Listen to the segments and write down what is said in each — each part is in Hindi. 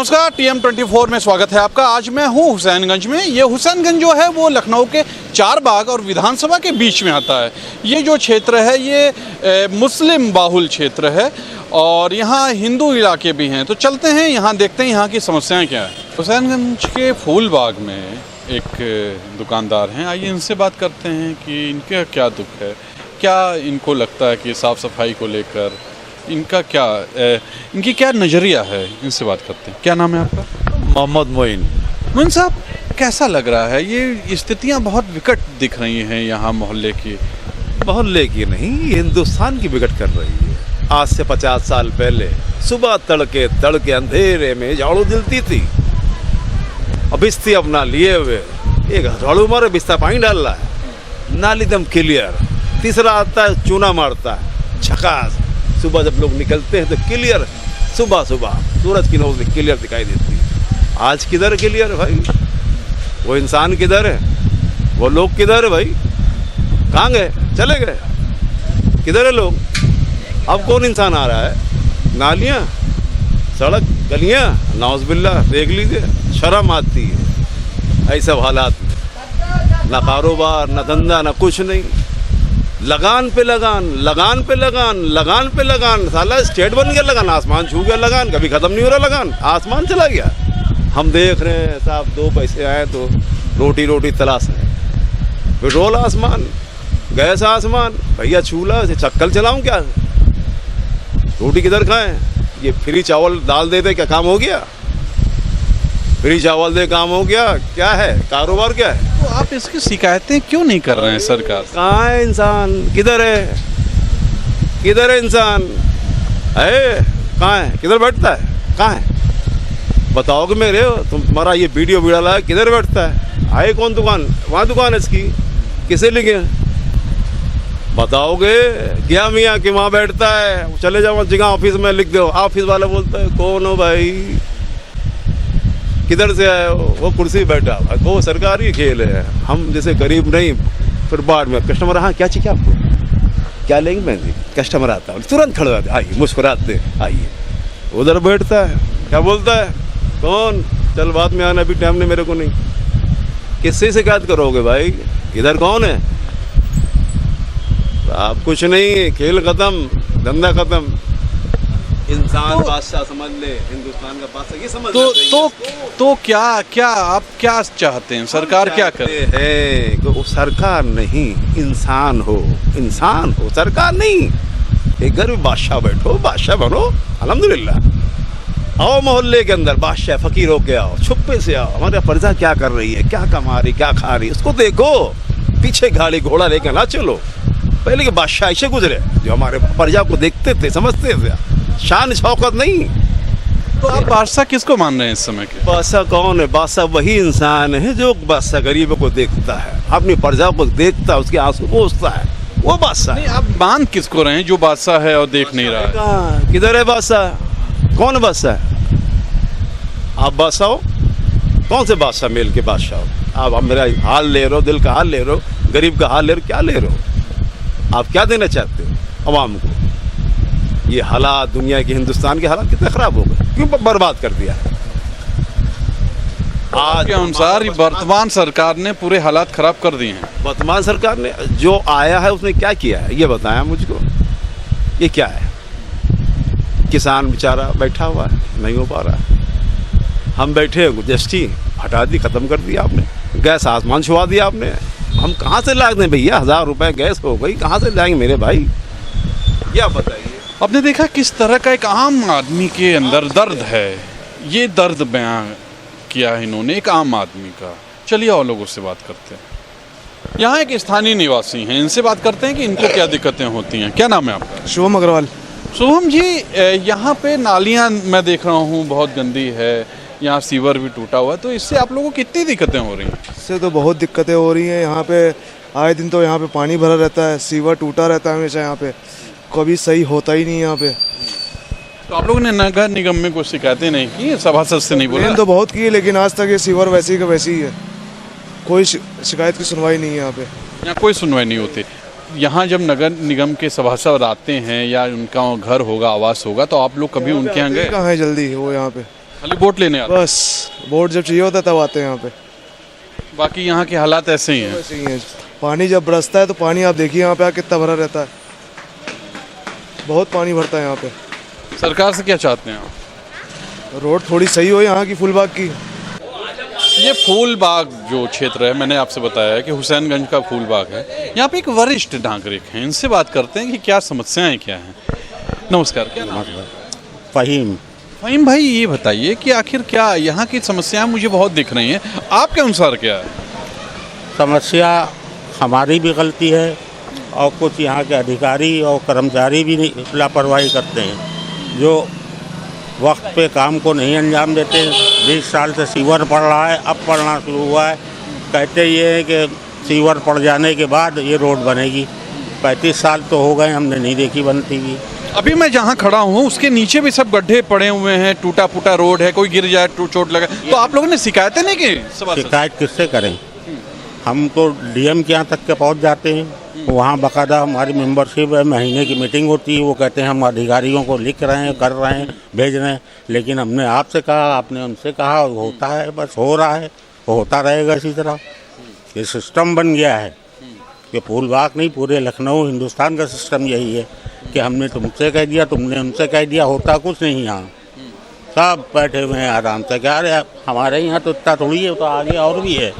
नमस्कार, TM24 में स्वागत है आपका। आज मैं हूँ हुसैनगंज में। ये हुसैनगंज जो है वो लखनऊ के चारबाग और विधानसभा के बीच में आता है। ये जो क्षेत्र है ये मुस्लिम बाहुल क्षेत्र है और यहाँ हिंदू इलाके भी हैं। तो चलते हैं यहाँ, देखते हैं यहाँ की समस्याएं क्या है। हुसैनगंज के फूलबाग में एक दुकानदार हैं, आइए इनसे बात करते हैं कि इनका क्या दुख है, क्या इनको लगता है कि साफ़ सफाई को लेकर इनका क्या इनकी क्या नज़रिया है। इनसे बात करते हैं। क्या नाम है आपका? मोहम्मद मोइन। मोइन साहब, कैसा लग रहा है? ये स्थितियाँ बहुत विकट दिख रही हैं यहाँ मोहल्ले की। मोहल्ले की नहीं, ये हिंदुस्तान की विकट कर रही है। आज से 50 साल पहले सुबह तड़के अंधेरे में झाड़ू जलती थी। अब बिस्ती अपना लिए हुए एक झाड़ू मारे, बिस्ता पानी डाल रहा है, नाली दम क्लियर। तीसरा आता है चूना मारता है, झकास। सुबह जब लोग निकलते हैं तो क्लियर, सुबह सूरज की रोशनी क्लियर दिखाई देती है। आज किधर क्लियर भाई? वो इंसान किधर है? वो लोग किधर है भाई? कहाँ गए? चले गए? किधर है लोग? अब कौन इंसान आ रहा है? नालियाँ, सड़क, गलियाँ, नाउज़बिल्ला देख लीजिए, शर्म आती है। ऐसे हालात में ना कारोबार, ना धंधा, ना कुछ नहीं। लगान पे लगान, साला स्टेट बन गया लगान, आसमान छू गया लगान, कभी ख़त्म नहीं हो रहा लगान, आसमान चला गया। हम देख रहे हैं साहब, 2 पैसे आए तो रोटी तलाश है। पेट्रोल आसमान, गैस आसमान, भैया चूल्हा से चक्कर चलाऊं क्या? रोटी किधर खाएं? ये फ्री चावल दाल दे दे, क्या काम हो गया? फ्री चावल दे काम हो गया? क्या है कारोबार, क्या है? तो आप इसकी शिकायतें क्यों नहीं कर रहे हैं सरकार? कहाँ है इंसान? किधर है? किधर है इंसान? है कहाँ है? किधर बैठता है? कहाँ है? बताओगे मेरे, तुम्हारा ये वीडियो डाला है, किधर बैठता है? आए कौन दुकान? वहाँ दुकान है इसकी, किसे लिखे? बताओगे? क्या मियाँ कि वहाँ बैठता है, चले जाओ जगह ऑफिस में लिख दो। ऑफिस वाला बोलता है कौन हो भाई, किधर से आए हो? वो कुर्सी बैठा, वो सरकारी खेल है। हम जैसे गरीब नहीं, फिर बाद में कस्टमर, हाँ क्या चाहिए आपको, क्या लेंगे? मैं कस्टमर आता है तुरंत खड़ा होता है, आइए मुस्कुराते आइए। उधर बैठता है, क्या बोलता है, कौन? चल बाद में आना, अभी टाइम नहीं मेरे को नहीं। किससे शिकायत करोगे भाई? इधर कौन है? आप कुछ नहीं, खेल खत्म, धंधा खत्म। इंसान बादशाह समझ ले, हिंदुस्तान का बादशाह, ये समझ तो क्या आप क्या चाहते हैं? सरकार क्या करे? है सरकार नहीं, इंसान हो, सरकार नहीं। एक घर में बादशाह बैठो, बादशाह बनो, अल्हम्दुलिल्लाह। आओ मोहल्ले के अंदर बादशाह फकीर होके आओ, छुपे से आओ। हमारे प्रजा क्या कर रही है, क्या कमा रही, क्या खा रही, उसको देखो। पीछे गाड़ी घोड़ा लेकर ना चलो। पहले के बादशाह ऐसे गुजरे जो हमारे प्रजा को देखते थे, समझते थे, शान शौकत नहीं। तो आप बादशाह किसको मान रहे हैं इस समय के? बादशाह कौन है? बादशाह वही इंसान है जो बादशाह गरीबों को देखता है, अपनी प्रजा को देखता है, उसके आंसू पोंछता है, वो बादशाह। नहीं, आप मान किसको रहे हैं जो बादशाह है और देख नहीं रहा है? किधर है बादशाह? कौन बादशाह है? आप बादशाह हो? कौन से बादशाह मेल के बादशाह हो? आप मेरा हाल ले रहे हो, दिल का हाल ले रहे हो, गरीब का हाल ले रहे हो, क्या ले रहे हो? आप क्या देना चाहते हो अवाम को? ये हालात, दुनिया के, हिंदुस्तान के हालात कितने खराब हो गए, क्यों बर्बाद कर दिया? आज के अनुसार वर्तमान सरकार ने पूरे हालात खराब कर दिए हैं। वर्तमान सरकार ने जो आया है उसने क्या किया है ये बताया मुझको। ये क्या है? किसान बेचारा बैठा हुआ है, नहीं हो पा रहा है। हम बैठे, GST हटा दी, खत्म कर दिया आपने। गैस आसमान छुआ दिया आपने। हम कहाँ से ला दें भैया? 1000 रुपये गैस हो गई, कहाँ से लाएंगे मेरे भाई? क्या बताइए। आपने देखा किस तरह का एक आम आदमी के अंदर दर्द है। ये दर्द बयां किया है इन्होंने, एक आम आदमी का। चलिए और लोगों से बात करते हैं। यहाँ एक स्थानीय निवासी हैं, इनसे बात करते हैं कि इनको क्या दिक्कतें होती हैं। क्या नाम है आपका? शुभम अग्रवाल। शुभम जी, यहाँ पे नालियाँ मैं देख रहा हूँ बहुत गंदी है, यहाँ सीवर भी टूटा हुआ है, तो इससे आप लोगों को कितनी दिक्कतें हो रही हैं? इससे तो बहुत दिक्कतें हो रही हैं। यहाँ पे आए दिन तो यहाँ पे पानी भरा रहता है, सीवर टूटा रहता है हमेशा, यहाँ पे कभी सही होता ही नहीं यहाँ पे। तो आप लोगों ने नगर निगम में कोई शिकायतें नहीं की? सभासद से नहीं बोला? तो बहुत की है, लेकिन आज तक ये सीवर वैसी का वैसी ही है, कोई शिकायत की सुनवाई नहीं है यहाँ पे। यहाँ कोई सुनवाई नहीं होती। यहाँ जब नगर निगम के सभासद आते हैं या उनका घर होगा, आवास होगा, तो आप लोग कभी उनके यहाँ गए? कहाँ है जल्दी वो यहाँ पे? खाली वोट लेने आते बस वोट जब चाहिए होता है तब आते हैं यहाँ पे। हैं। बाकी यहाँ के हालात ऐसे ही हैं। ऐसे ही है, पानी जब बरसता है तो पानी आप देखिए यहाँ पे कितना भरा रहता है, बहुत पानी भरता है यहाँ पे। सरकार से क्या चाहते हैं आप? रोड थोड़ी सही हो यहाँ की फूलबाग की। ये फूलबाग जो क्षेत्र है, मैंने आपसे बताया है कि हुसैनगंज का फूलबाग है। यहाँ पे एक वरिष्ठ नागरिक हैं, इनसे बात करते हैं कि क्या समस्याएं क्या हैं। नमस्कार, क्या नाम है? फ़हीम। फ़हीम भाई, ये बताइए कि आखिर क्या यहाँ की समस्याएं मुझे बहुत दिख रही हैं, आपके अनुसार क्या है? समस्या हमारी भी गलती है और कुछ यहाँ के अधिकारी और कर्मचारी भी लापरवाही करते हैं, जो वक्त पे काम को नहीं अंजाम देते। 20 साल से सीवर पड़ रहा है, अब पड़ना शुरू हुआ है। कहते ये है कि सीवर पड़ जाने के बाद ये रोड बनेगी। 35 साल तो हो गए, हमने नहीं देखी बनती हुई। अभी मैं जहाँ खड़ा हूँ उसके नीचे भी सब गड्ढे पड़े हुए हैं, टूटा फूटा रोड है, कोई गिर जाए चोट लगे। तो आप लोगों ने शिकायतें नहीं की? शिकायत किससे करें? हम तो डीएम के यहाँ तक के पहुँच जाते हैं, वहाँ बाकायदा हमारी मेंबरशिप है, महीने की मीटिंग होती है। वो कहते हैं हम अधिकारियों को लिख रहे हैं, कर रहे हैं, भेज रहे हैं। लेकिन हमने आपसे कहा, आपने उनसे कहा, होता है, बस हो रहा है, होता रहेगा इसी तरह। ये सिस्टम बन गया है, ये फूलबाग नहीं पूरे लखनऊ हिंदुस्तान का सिस्टम यही है कि हमने तुमसे कह दिया, तुमने हमसे कह दिया, होता कुछ नहीं। यहाँ सब बैठे हुए हैं आराम से, क्या अरे हमारे यहाँ तो इतना थोड़ी है, तो आगे और भी है,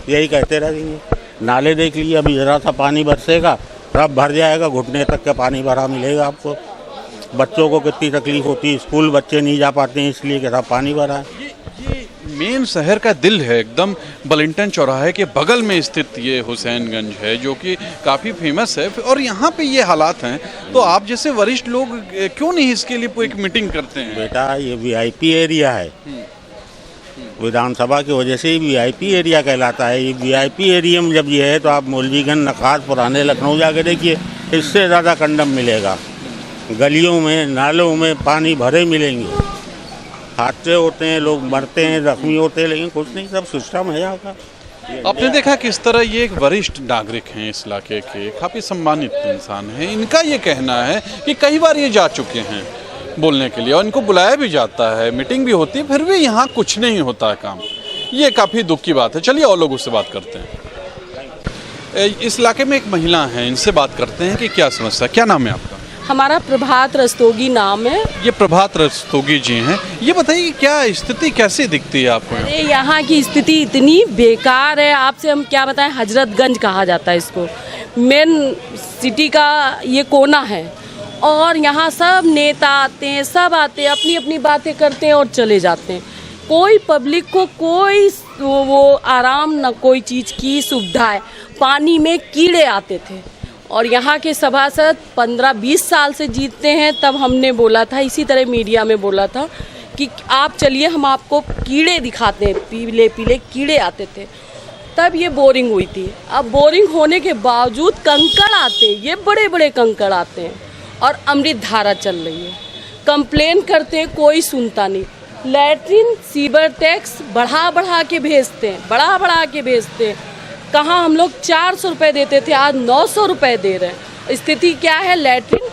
यही कहते रहेंगे। नाले देख लीजिए, अभी ज़रा सा पानी बरसेगा, सब भर जाएगा, घुटने तक का पानी भरा मिलेगा आपको। बच्चों को कितनी तकलीफ होती है, स्कूल बच्चे नहीं जा पाते हैं इसलिए कि सब पानी भरा है। ये मेन शहर का दिल है, एकदम बलिंगटन चौराहे के बगल में स्थित ये हुसैनगंज है, जो कि काफ़ी फेमस है। और यहाँ पे ये हालात हैं, तो आप जैसे वरिष्ठ लोग क्यों नहीं इसके लिए एक मीटिंग करते हैं? बेटा ये वीआईपी एरिया है, विधानसभा की वजह से ही वीआईपी एरिया कहलाता है। ये वीआईपी एरिया में जब ये है तो आप मौलवीगंज, नखास, पुराने लखनऊ जाके देखिए, इससे ज़्यादा कंडम मिलेगा। गलियों में, नालों में पानी भरे मिलेंगे, हादसे होते हैं, लोग मरते हैं, जख्मी होते हैं, लेकिन कुछ नहीं, सब सिस्टम है यहाँ का। आपने देखा किस तरह ये एक वरिष्ठ नागरिक हैं इस इलाके के, काफ़ी सम्मानित इंसान हैं। इनका ये कहना है कि कई बार ये जा चुके हैं बोलने के लिए और इनको बुलाया भी जाता है, मीटिंग भी होती है, फिर भी यहाँ कुछ नहीं होता है काम। ये काफ़ी दुख की बात है। चलिए और लोगों से बात करते हैं। इस इलाके में एक महिला हैं, इनसे बात करते हैं कि क्या समस्या। क्या नाम है आपका? हमारा प्रभात रस्तोगी नाम है। ये प्रभात रस्तोगी जी हैं। ये बताइए क्या स्थिति कैसी दिखती है आपको? अरे यहाँ की स्थिति इतनी बेकार है, आपसे हम क्या बताएं। हजरतगंज कहा जाता है इसको, मेन सिटी का ये कोना है। और यहाँ सब नेता आते हैं, सब आते हैं, अपनी अपनी बातें करते हैं और चले जाते हैं। कोई पब्लिक को कोई वो आराम, न कोई चीज़ की सुविधा है। पानी में कीड़े आते थे और यहाँ के सभासद 15-20 साल से जीतते हैं। तब हमने बोला था, इसी तरह मीडिया में बोला था कि आप चलिए, हम आपको कीड़े दिखाते हैं। पीले पीले कीड़े आते थे, तब ये बोरिंग हुई थी। अब बोरिंग होने के बावजूद कंकड़ आते हैं, ये बड़े बड़े कंकड़ आते हैं और अमृत धारा चल रही है। कंप्लेन करते हैं, कोई सुनता नहीं। लैट्रिन सीवर टैक्स बढ़ा के भेजते हैं, बढ़ा के भेजते हैं। कहाँ हम लोग 400 रुपये देते थे, आज 900 रुपये दे रहे हैं। स्थिति क्या है? लैट्रिन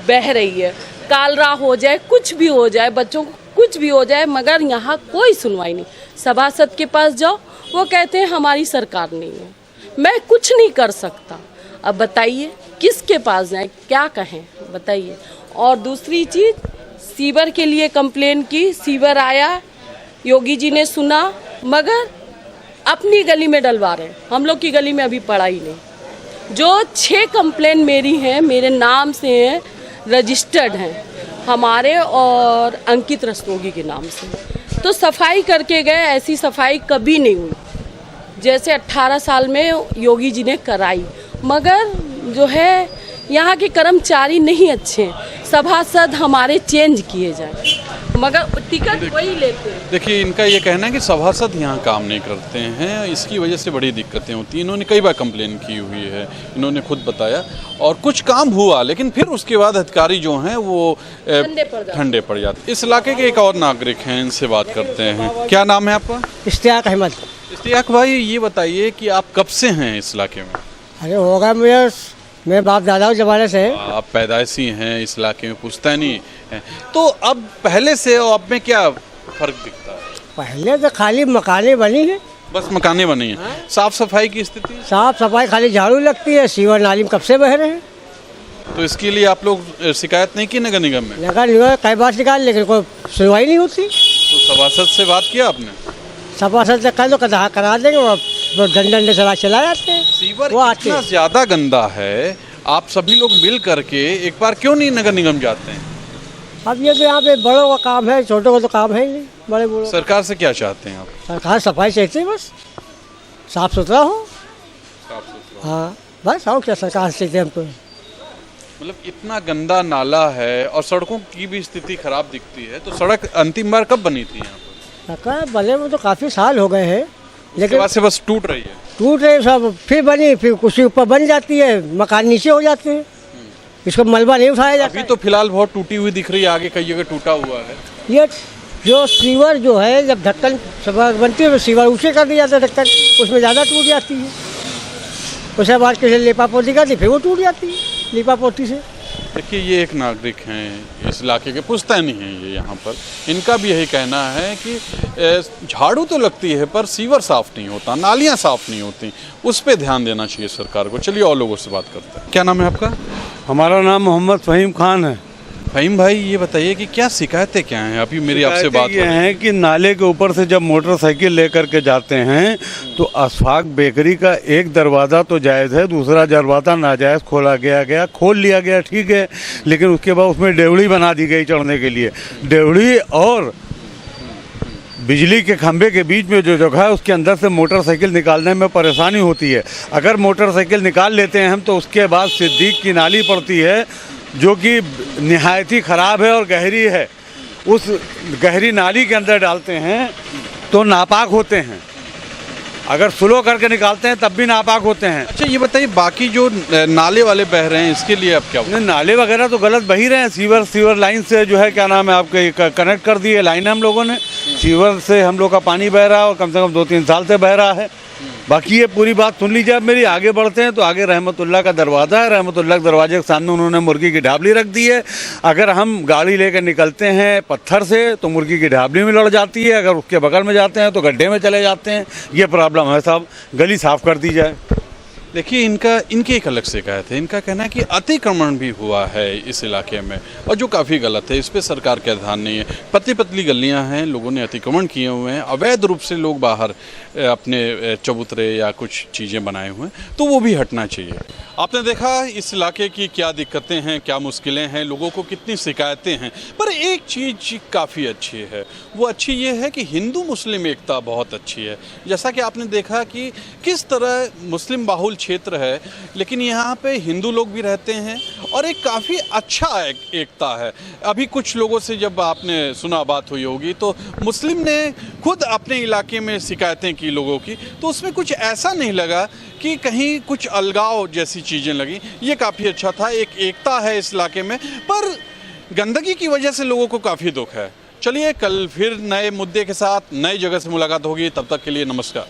बह रही है, कालरा हो जाए, कुछ भी हो जाए, बच्चों को कुछ भी हो जाए, मगर यहाँ कोई सुनवाई नहीं। सभासद के पास जाओ, वो कहते हैं हमारी सरकार नहीं है, मैं कुछ नहीं कर सकता। अब बताइए किसके पास जाएं, क्या कहें, बताइए। और दूसरी चीज़, सीवर के लिए कंप्लेन की, सीवर आया, योगी जी ने सुना, मगर अपनी गली में डलवा रहे हैं। हम लोग की गली में अभी पड़ा ही नहीं। जो 6 कंप्लेन मेरी हैं, मेरे नाम से हैं, रजिस्टर्ड हैं हमारे और अंकित रस्तोगी के नाम से। तो सफाई करके गए, ऐसी सफाई कभी नहीं हुई जैसे 18 साल में योगी जी ने कराई। मगर जो है यहाँ के कर्मचारी नहीं अच्छे हैं। सभासद हमारे चेंज किए जाए, मगर टिकट वही लेते हैं। देखिए, इनका ये कहना है कि सभासद यहाँ काम नहीं करते हैं, इसकी वजह से बड़ी दिक्कतें होती हैं। इन्होंने कई बार कंप्लेन की हुई है, इन्होंने खुद बताया, और कुछ काम हुआ लेकिन फिर उसके बाद अधिकारी जो हैं वो ठंडे पड़ जाते। इस इलाके के एक और नागरिक हैं, इनसे बात करते हैं। क्या नाम है आपका? इश्तियाक अहमद। इश्तियाक भाई, ये बताइए कि आप कब से हैं इस इलाके में? अरे होगा मुझे मेरे बाप दादाओं जमाने से है। आप पैदाइशी हैं इस इलाके में, पुश्तैनी हैं, तो अब पहले से और अब में क्या फर्क दिखता है? पहले तो खाली मकानें बनी है, बस मकानें बनी हैं, साफ सफाई की स्थिति? साफ सफाई खाली झाड़ू लगती है, सीवर नाली में कब से बह रहे हैं। तो इसके लिए आप लोग शिकायत नहीं की नगर निगम में? नगर निगम कई बार निकाल, लेकिन कोई सुनवाई नहीं होती। तो सभासद से बात किया आपने? सभासद से कह दो करा देंगे, वो डंडे चला जाते हैं। सीवर वो आते इतना हैं। ज्यादा गंदा है, आप सभी लोग मिल करके एक बार क्यों नहीं नगर निगम जाते हैं? अब ये तो यहाँ पे बड़ों का काम है, छोटों का तो काम है ही नहीं। बड़े बूढ़ों सरकार से क्या चाहते हैं आप? सरकार सफाई चाहती है, बस साफ सुथरा हो। हाँ बस, और क्या सरकार से हम तो। मतलब इतना गंदा नाला है और सड़कों की भी स्थिति खराब दिखती है, तो सड़क अंतिम बार कब बनी थी यहाँ पर? सरकार बने में तो काफ़ी साल हो गए हैं, उसके लेकिन बाद से बस टूट रही है। टूट रहे सब, फिर बनी, फिर कुछ ऊपर बन जाती है, मकान नीचे हो जाते हैं, इसको मलबा नहीं उठाया जाता। अभी तो फिलहाल बहुत टूटी हुई दिख रही है, आगे कई जगह टूटा हुआ है। ये जो सीवर जो है, जब ढक्कन बनती है तो सीवर ऊँचे कर दिया जाता है, ढक्कन उसमें ज़्यादा टूट जाती है। उसके बाद किसी लिपा पोती करती, फिर वो टूट जाती है लिपा पोती से। देखिए, ये एक नागरिक हैं इस इलाके के, पुश्तैनी हैं ये यहाँ पर, इनका भी यही कहना है कि झाड़ू तो लगती है पर सीवर साफ़ नहीं होता, नालियाँ साफ़ नहीं होती, उस पर ध्यान देना चाहिए सरकार को। चलिए और लोगों से बात करते हैं। क्या नाम है आपका? हमारा नाम मोहम्मद फ़हीम खान है। फ़हीम भाई, ये बताइए कि क्या शिकायतें क्या हैं? अभी मेरी आपसे बात ये है कि नाले के ऊपर से जब मोटरसाइकिल लेकर के जाते हैं तो अशफाक बेकरी का एक दरवाज़ा तो जायज़ है, दूसरा दरवाज़ा नाजायज़ खोल लिया गया, ठीक है, लेकिन उसके बाद उसमें डेवड़ी बना दी गई चढ़ने के लिए। डेवड़ी और बिजली के खंभे के बीच में जो जगह है उसके अंदर से मोटरसाइकिल निकालने में परेशानी होती है। अगर मोटरसाइकिल निकाल लेते हैं हम तो उसके बाद सिद्दीक की नाली पड़ती है जो कि निहायत ही ख़राब है और गहरी है। उस गहरी नाली के अंदर डालते हैं तो नापाक होते हैं, अगर स्लो करके निकालते हैं तब भी नापाक होते हैं। अच्छा, ये बताइए, बाकी जो नाले वाले बह रहे हैं इसके लिए आप क्या? नाले वगैरह तो गलत बह ही रहे हैं, सीवर लाइन से जो है क्या नाम है आपके कनेक्ट कर दिए लाइन हम लोगों ने, सीवर से हम लोग का पानी बह रहा है और कम से कम 2-3 साल से बह रहा है। बाकी ये पूरी बात सुन लीजिए आप मेरी। आगे बढ़ते हैं तो आगे रहमतुल्लाह का दरवाज़ा है, रहमतुल्लाह के दरवाजे के सामने उन्होंने मुर्गी की ढाबली रख दी है। अगर हम गाड़ी लेकर निकलते हैं पत्थर से तो मुर्गी की ढाबली में लड़ जाती है, अगर उसके बगल में जाते हैं तो गड्ढे में चले जाते हैं। ये प्रॉब्लम है साहब, गली साफ़ कर दी जाए। देखिए, इनकी एक अलग शिकायत है। इनका कहना है कि अतिक्रमण भी हुआ है इस इलाके में और जो काफ़ी गलत है, इस पे सरकार का ध्यान नहीं है। पतली पतली गलियां हैं, लोगों ने अतिक्रमण किए हुए हैं, अवैध रूप से लोग बाहर अपने चबूतरे या कुछ चीज़ें बनाए हुए हैं, तो वो भी हटना चाहिए। आपने देखा इस इलाके की क्या दिक्कतें हैं, क्या मुश्किलें हैं, लोगों को कितनी शिकायतें हैं, पर एक चीज़ काफ़ी अच्छी है। वो अच्छी ये है कि हिंदू मुस्लिम एकता बहुत अच्छी है। जैसा कि आपने देखा कि किस तरह मुस्लिम बाहुल क्षेत्र है, लेकिन यहाँ पे हिंदू लोग भी रहते हैं और एक काफ़ी अच्छा एकता है। अभी कुछ लोगों से जब आपने सुना बात हुई होगी तो मुस्लिम ने खुद अपने इलाके में शिकायतें की लोगों की, तो उसमें कुछ ऐसा नहीं लगा कि कहीं कुछ अलगाव जैसी चीज़ें लगी। ये काफ़ी अच्छा था, एक एकता है इस इलाके में, पर गंदगी की वजह से लोगों को काफ़ी दुख है। चलिए, कल फिर नए मुद्दे के साथ नई जगह से मुलाकात होगी, तब तक के लिए नमस्कार।